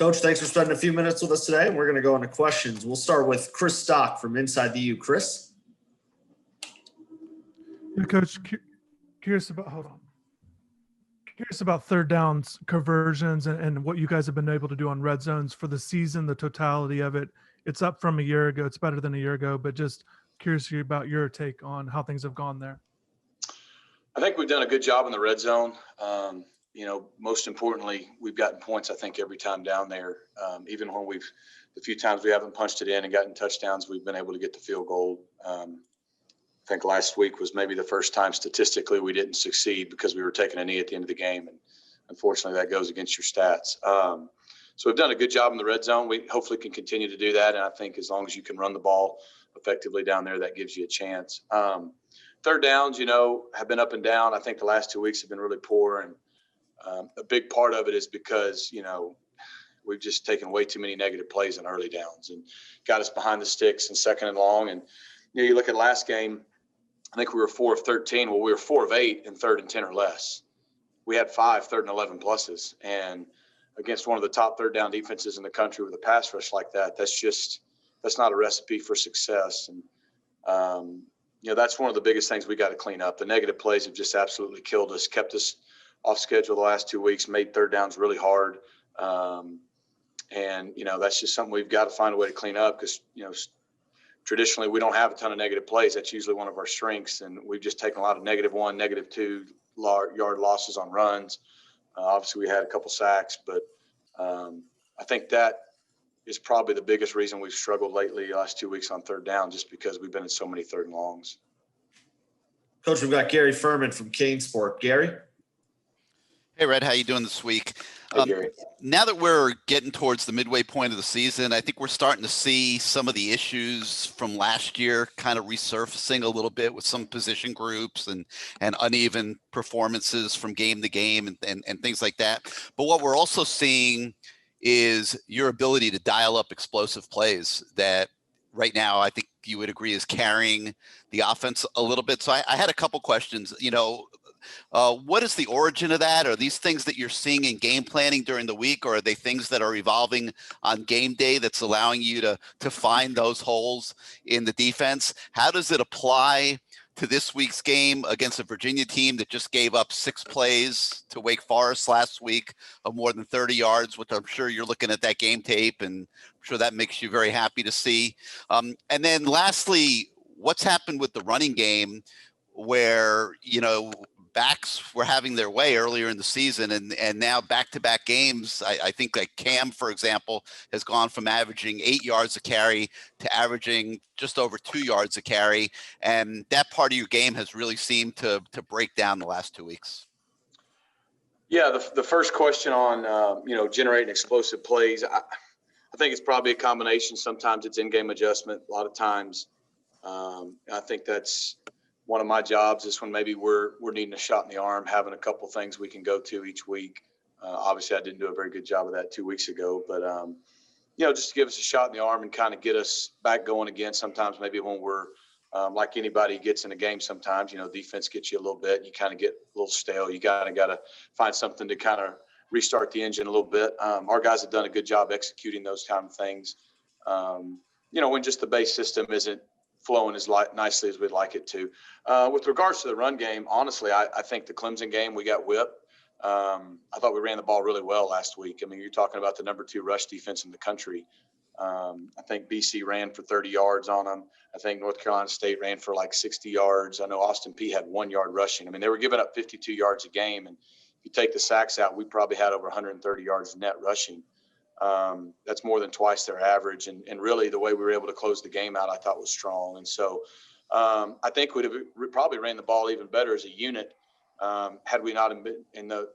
Coach, thanks for spending a few minutes with us today. We're going to go into questions. We'll start with Chris Stock from Inside the U. Chris? Yeah, Coach, curious about third downs, conversions, and what you guys have been able to do on red zones for the season, the totality of it. It's up from a year ago. It's better than a year ago, but just curious about your take on how things have gone there. I think we've done a good job in the red zone. Most importantly, we've gotten points, I think, every time down there. Even when the few times we haven't punched it in and gotten touchdowns, we've been able to get the field goal. I think last week was maybe the first time statistically we didn't succeed because we were taking a knee at the end of the game. And unfortunately, that goes against your stats. So we've done a good job in the red zone. We hopefully can continue to do that. And I think as long as you can run the ball effectively down there, that gives you a chance. Third downs, have been up and down. I think the last 2 weeks have been really poor. And a big part of it is because, we've just taken way too many negative plays in early downs and got us behind the sticks and second and long. And, you look at last game, I think we were 4 of 13. Well, we were 4 of 8 in 3rd and 10 or less. We had 5 3rd and 11 pluses. And against one of the top third down defenses in the country with a pass rush like that, that's not a recipe for success. And, that's one of the biggest things we got to clean up. The negative plays have just absolutely killed us, kept us off schedule the last 2 weeks, made third downs really hard. That's just something we've got to find a way to clean up because, traditionally we don't have a ton of negative plays. That's usually one of our strengths. And we've just taken a lot of -1, -2 yard losses on runs. Obviously we had a couple sacks, but I think that is probably the biggest reason we've struggled lately the last 2 weeks on third down, just because we've been in so many third and longs. Coach, we've got Gary Furman from Kane Sport. Gary? Hey, Rhett, how you doing this week? Hey, Gary. Now that we're getting towards the midway point of the season, I think we're starting to see some of the issues from last year kind of resurfacing a little bit with some position groups and uneven performances from game to game and things like that. But what we're also seeing is your ability to dial up explosive plays that right now I think you would agree is carrying the offense a little bit. So I had a couple questions. What is the origin of that? Are these things that you're seeing in game planning during the week, or are they things that are evolving on game day that's allowing you to find those holes in the defense? How does it apply to this week's game against a Virginia team that just gave up 6 plays to Wake Forest last week of more than 30 yards, which I'm sure you're looking at that game tape, and I'm sure that makes you very happy to see. And then lastly, what's happened with the running game where, backs were having their way earlier in the season, and now back-to-back games, I think like Cam, for example, has gone from averaging 8 yards a carry to averaging just over 2 yards a carry, and that part of your game has really seemed to break down the last 2 weeks. Yeah, the first question on generating explosive plays, I think it's probably a combination. Sometimes it's in-game adjustment. A lot of times, I think that's one of my jobs is when maybe we're needing a shot in the arm, having a couple things we can go to each week. Obviously, I didn't do a very good job of that 2 weeks ago, but just to give us a shot in the arm and kind of get us back going again. Sometimes maybe when we're like anybody gets in a game, sometimes defense gets you a little bit. And you kind of get a little stale. You got to find something to kind of restart the engine a little bit. Our guys have done a good job executing those kind of things. When just the base system isn't flowing as nicely as we'd like it to. With regards to the run game, honestly, I think the Clemson game, we got whipped. I thought we ran the ball really well last week. I mean, you're talking about the number 2 rush defense in the country. I think BC ran for 30 yards on them. I think North Carolina State ran for like 60 yards. I know Austin Peay had 1 yard rushing. I mean, they were giving up 52 yards a game. And if you take the sacks out, we probably had over 130 yards net rushing. That's more than twice their average. And really the way we were able to close the game out, I thought was strong. And so I think we'd have probably ran the ball even better as a unit had we not been in the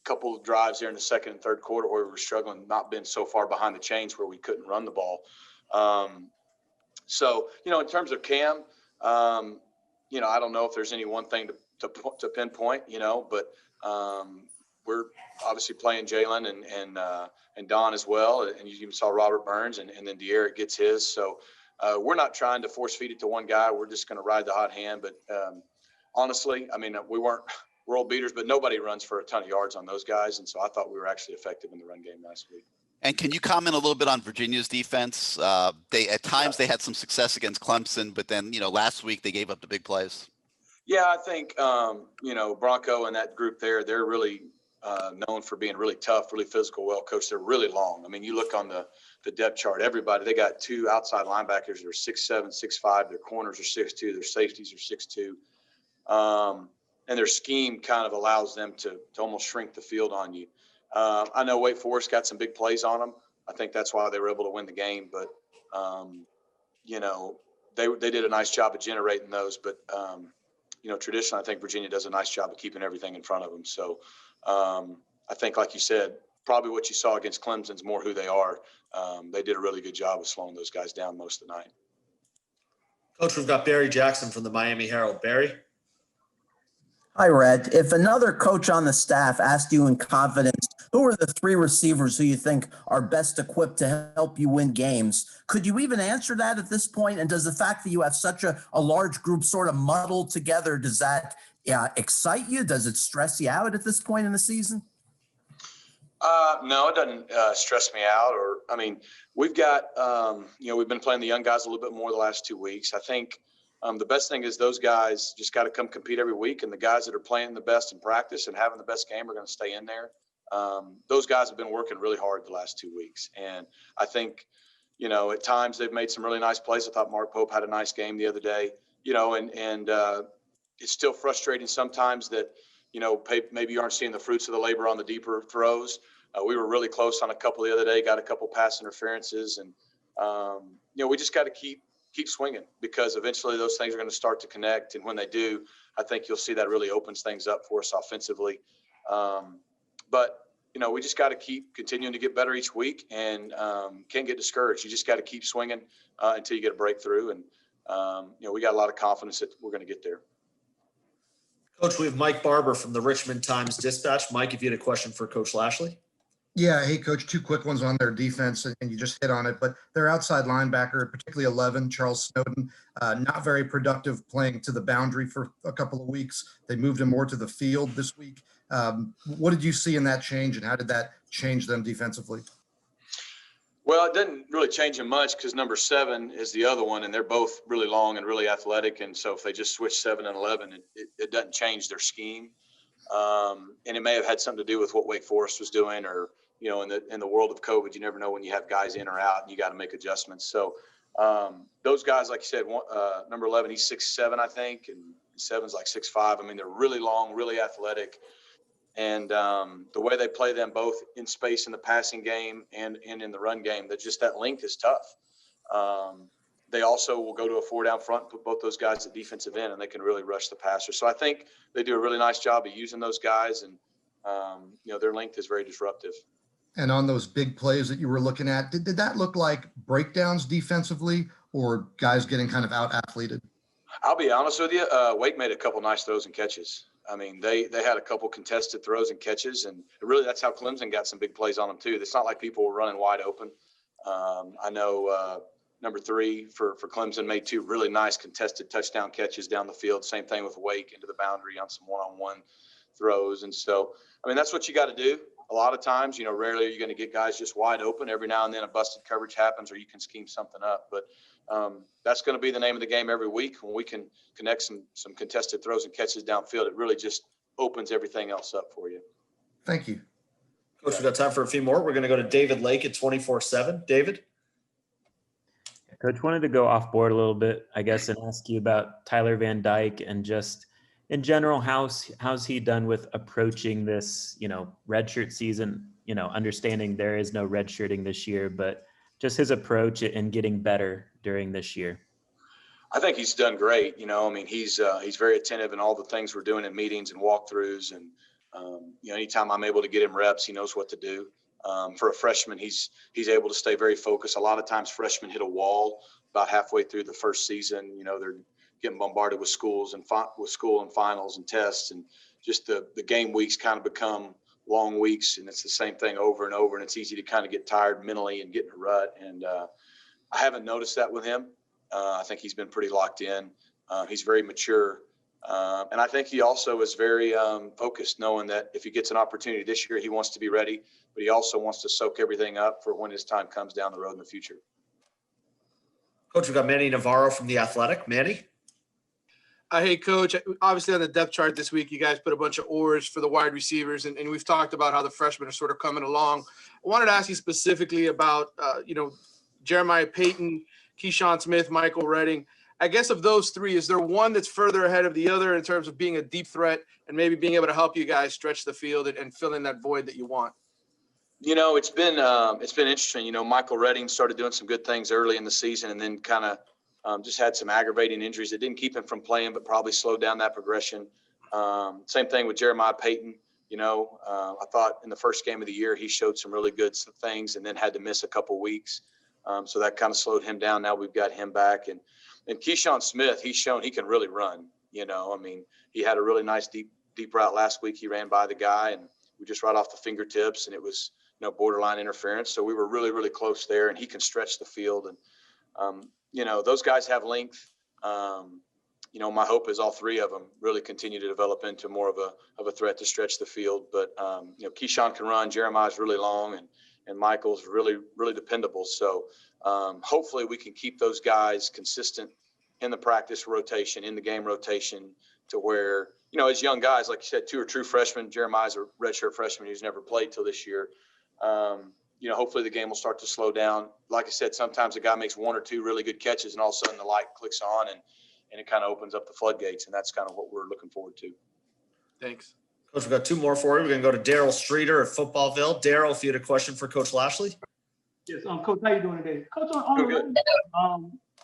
couple of drives there in the second and third quarter where we were struggling, not been so far behind the chains where we couldn't run the ball. In terms of Cam, I don't know if there's any one thing to pinpoint, but we're obviously playing Jalen and Don as well. And you even saw Robert Burns and then De'Aaron gets his. So we're not trying to force feed it to one guy. We're just going to ride the hot hand. But honestly, I mean, we're world beaters, but nobody runs for a ton of yards on those guys. And so I thought we were actually effective in the run game last week. And can you comment a little bit on Virginia's defense? At times they had some success against Clemson, but then, last week they gave up the big plays. Yeah, I think, Bronco and that group there, they're really known for being really tough, really physical, well coached. They're really long. I mean, you look on the depth chart, everybody, they got 2 outside linebackers that are 6'7", 6'5". Their corners are 6'2". Their safeties are 6'2". And their scheme kind of allows them to almost shrink the field on you. I know Wake Forest got some big plays on them. I think that's why they were able to win the game. But, they did a nice job of generating those. But, traditionally, I think Virginia does a nice job of keeping everything in front of them. So I think, like you said, probably what you saw against Clemson is more who they are. They did a really good job of slowing those guys down most of the night. Coach, we've got Barry Jackson from the Miami Herald. Barry? Hi, Rhett. If another coach on the staff asked you in confidence, who are the 3 receivers who you think are best equipped to help you win games, could you even answer that at this point? And does the fact that you have such a large group sort of muddled together, does that excite you? Does it stress you out at this point in the season? No, it doesn't stress me out. We've got, we've been playing the young guys a little bit more the last 2 weeks. I think the best thing is those guys just got to come compete every week, and the guys that are playing the best in practice and having the best game are going to stay in there. Those guys have been working really hard the last 2 weeks, and I think, at times they've made some really nice plays. I thought Mark Pope had a nice game the other day, and it's still frustrating sometimes that, maybe you aren't seeing the fruits of the labor on the deeper throws. We were really close on a couple the other day, got a couple pass interferences, and, we just got to keep swinging, because eventually those things are going to start to connect. And when they do, I think you'll see that really opens things up for us offensively. But, we just got to keep continuing to get better each week, and can't get discouraged. You just got to keep swinging until you get a breakthrough. And, we got a lot of confidence that we're going to get there. Coach, we have Mike Barber from the Richmond Times-Dispatch. Mike, if you had a question for Coach Lashlee. Yeah. Hey, Coach, 2 quick ones on their defense, and you just hit on it, but their outside linebacker, particularly 11, Charles Snowden, not very productive playing to the boundary for a couple of weeks. They moved him more to the field this week. What did you see in that change, and how did that change them defensively? Well, it didn't really change them much, because number 7 is the other one, and they're both really long and really athletic. And so if they just switch 7 and 11, it doesn't change their scheme. And it may have had something to do with what Wake Forest was doing, or, in the world of COVID, you never know when you have guys in or out, and you got to make adjustments. So those guys, like you said, number 11, he's 6'7", I think, and 7's like 6'5". They're really long, really athletic. And the way they play them both in space in the passing game and in the run game, that length is tough. They also will go to a 4 down front, put both those guys at defensive end, and they can really rush the passer. So I think they do a really nice job of using those guys, and their length is very disruptive. And on those big plays that you were looking at, did that look like breakdowns defensively, or guys getting kind of out-athleted? I'll be honest with you. Wake made a couple nice throws and catches. They had a couple contested throws and catches, and really that's how Clemson got some big plays on them too. It's not like people were running wide open. I know number 3 for Clemson made 2 really nice contested touchdown catches down the field. Same thing with Wake into the boundary on some one-on-one throws. And so, that's what you got to do. A lot of times, rarely are you going to get guys just wide open. Every now and then a busted coverage happens, or you can scheme something up. But that's going to be the name of the game every week. When we can connect some contested throws and catches downfield, it really just opens everything else up for you. Thank you. Coach, we've got time for a few more. We're going to go to David Lake at 24/7. David? Coach, wanted to go off board a little bit, I guess, and ask you about Tyler Van Dyke, and just in general, how's he done with approaching this, redshirt season, understanding there is no redshirting this year, but just his approach and getting better during this year. I think he's done great. He's very attentive in all the things we're doing in meetings and walkthroughs. And, anytime I'm able to get him reps, he knows what to do. For a freshman, he's able to stay very focused. A lot of times freshmen hit a wall about halfway through the first season. They're getting bombarded with school and finals and tests, and just the game weeks kind of become long weeks, and it's the same thing over and over, and it's easy to kind of get tired mentally and get in a rut. And I haven't noticed that with him. I think he's been pretty locked in. He's very mature. And I think he also is very focused, knowing that if he gets an opportunity this year, he wants to be ready, but he also wants to soak everything up for when his time comes down the road in the future. Coach, we've got Manny Navarro from The Athletic. Manny? Hey, Coach, obviously on the depth chart this week, you guys put a bunch of oars for the wide receivers, and we've talked about how the freshmen are sort of coming along. I wanted to ask you specifically about, Jeremiah Payton, Keyshawn Smith, Michael Redding. I guess of those three, is there one that's further ahead of the other in terms of being a deep threat and maybe being able to help you guys stretch the field and fill in that void that you want? It's been interesting. Michael Redding started doing some good things early in the season, and then kind of just had some aggravating injuries that didn't keep him from playing, but probably slowed down that progression. Same thing with Jeremiah Payton. I thought in the first game of the year he showed some really good things, and then had to miss a couple weeks, so that kind of slowed him down. Now we've got him back, and Keyshawn Smith, he's shown he can really run. He had a really nice deep route last week. He ran by the guy, and we just right off the fingertips, and it was borderline interference. So we were really, really close there, and he can stretch the field. And those guys have length. My hope is all three of them really continue to develop into more of a threat to stretch the field. But Keyshawn can run. Jeremiah's really long, and Michael's really, really dependable. So hopefully we can keep those guys consistent in the practice rotation, in the game rotation, to where, as young guys, like you said, two are true freshmen. Jeremiah's a redshirt freshman who's never played till this year. Hopefully the game will start to slow down. Like I said, sometimes a guy makes one or two really good catches, and all of a sudden the light clicks on, and it kind of opens up the floodgates, and that's kind of what we're looking forward to. Thanks. Coach, we've got two more for you. We're going to go to Daryl Streeter at Footballville. Daryl, if you had a question for Coach Lashlee. Yes, Coach, how you doing today? Coach, how's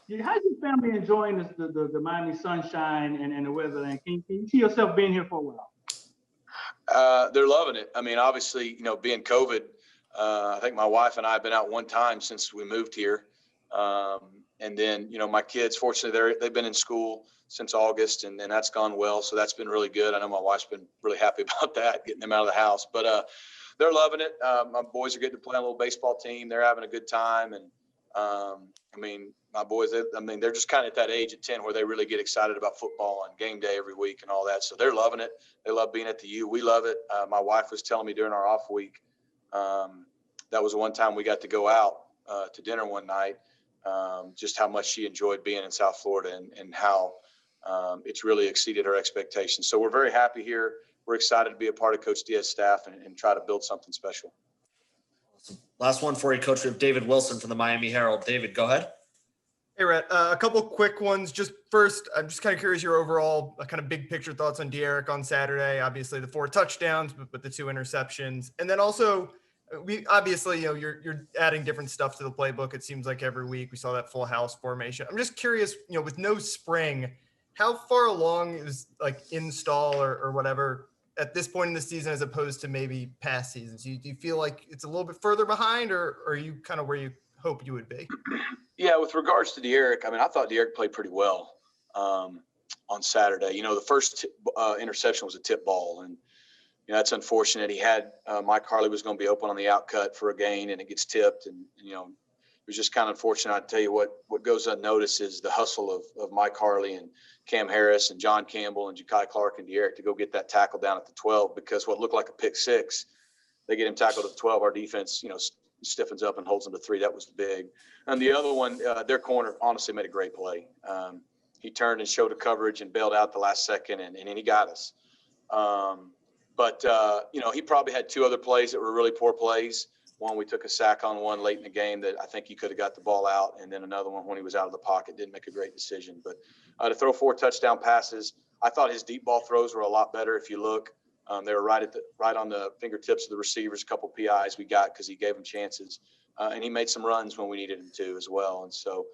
your family enjoying the Miami sunshine and the weather? And can you see yourself being here for a while? They're loving it. Obviously, being COVID, I think my wife and I have been out one time since we moved here. And then, my kids, fortunately, they've been in school since August, and that's gone well. So that's been really good. I know my wife's been really happy about that, getting them out of the house. But they're loving it. My boys are getting to play on a little baseball team. They're having a good time. And, my boys, they're just kind of at that age at 10 where they really get excited about football and game day every week and all that. So they're loving it. They love being at the U. We love it. My wife was telling me during our off week, that was one time we got to go out to dinner one night, just how much she enjoyed being in South Florida and how it's really exceeded her expectations. So we're very happy here. We're excited to be a part of Coach Diaz's staff and try to build something special. Awesome. Last one for you, Coach. We have David Wilson from the Miami Herald. David, go ahead. Hey, Rhett, a couple quick ones. Just first, I'm just kind of curious your overall kind of big picture thoughts on D'Eriq on Saturday. Obviously, the 4 touchdowns, but the 2 interceptions. And then also, we obviously, you're adding different stuff to the playbook. It seems like every week we saw that full house formation. I'm just curious, with no spring, how far along is like install or whatever at this point in the season as opposed to maybe past seasons? Do you feel like it's a little bit further behind, or are you kind of where you hope you would be? Yeah, with regards to D'Eriq, I thought D'Eriq played pretty well on Saturday. The first interception was a tip ball, and that's unfortunate. He had Mike Harley was going to be open on the outcut for a gain, and it gets tipped, and it was just kind of unfortunate. I tell you what goes unnoticed is the hustle of Mike Harley and Cam Harris and John Campbell and Ja'Kai Clark and D'Eriq to go get that tackle down at the 12, because what looked like a pick six, they get him tackled at the 12. Our defense, stiffens up and holds them to 3. That was big. And the other one, their corner honestly made a great play. He turned and showed a coverage and bailed out the last second, and he got us. But he probably had 2 other plays that were really poor plays. One, we took a sack on one late in the game that I think he could have got the ball out. And then another one when he was out of the pocket, didn't make a great decision. But to throw 4 touchdown passes, I thought his deep ball throws were a lot better. If you look, they were right on the fingertips of the receivers. A couple PIs we got because he gave them chances. And he made some runs when we needed him to as well. And so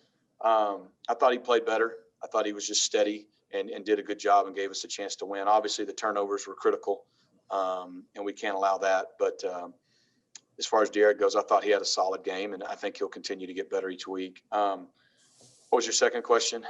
I thought he played better. I thought he was just steady and did a good job and gave us a chance to win. Obviously, the turnovers were critical, and we can't allow that. But as far as D'Eriq goes, I thought he had a solid game, and I think he'll continue to get better each week. What was your second question?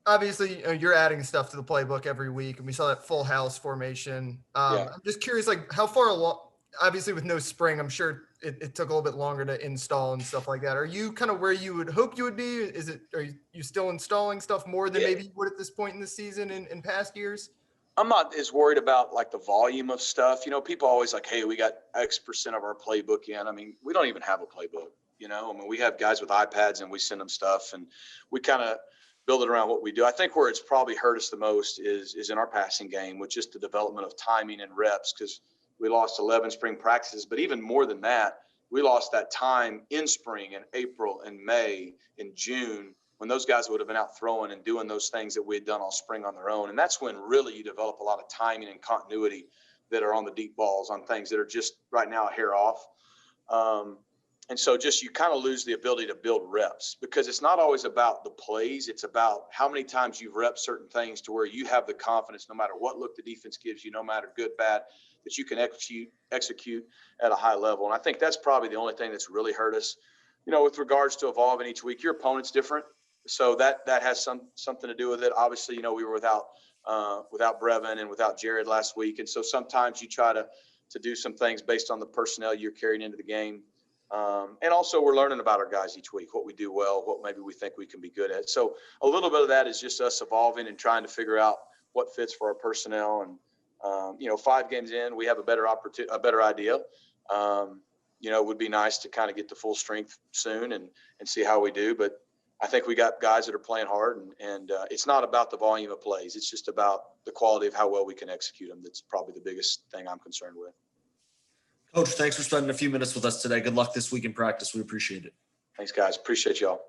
Obviously, you're adding stuff to the playbook every week, and we saw that full house formation. Yeah. I'm just curious, like how far along obviously with no spring, I'm sure it took a little bit longer to install and stuff like that. Are you kind of where you would hope you would be? Are you still installing stuff more than maybe you would at this point in the season in past years? I'm not as worried about like the volume of stuff. You know, people always like, hey, we got X% of our playbook in. I mean, we don't even have a playbook, you know. I mean, we have guys with iPads and we send them stuff and we kind of build it around what we do. I think where it's probably hurt us the most is in our passing game, with just the development of timing and reps, because we lost 11 spring practices. But even more than that, we lost that time in spring, in April, in May, in June, when those guys would have been out throwing and doing those things that we had done all spring on their own. And that's when really you develop a lot of timing and continuity that are on the deep balls, on things that are just right now a hair off. And so just you kind of lose the ability to build reps, because it's not always about the plays. It's about how many times you've repped certain things to where you have the confidence, no matter what look the defense gives you, no matter good, bad, that you can execute at a high level. And I think that's probably the only thing that's really hurt us. You know, with regards to evolving each week, your opponent's different. So that has something to do with it. Obviously, you know, we were without Brevin and without Jared last week. And so sometimes you try to do some things based on the personnel you're carrying into the game. And also we're learning about our guys each week, what we do well, what maybe we think we can be good at. So a little bit of that is just us evolving and trying to figure out what fits for our personnel. And, you know, 5 games in, we have a better idea. You know, it would be nice to kind of get to full strength soon and see how we do. But I think we got guys that are playing hard, and it's not about the volume of plays. It's just about the quality of how well we can execute them. That's probably the biggest thing I'm concerned with. Coach, thanks for spending a few minutes with us today. Good luck this week in practice. We appreciate it. Thanks, guys. Appreciate y'all.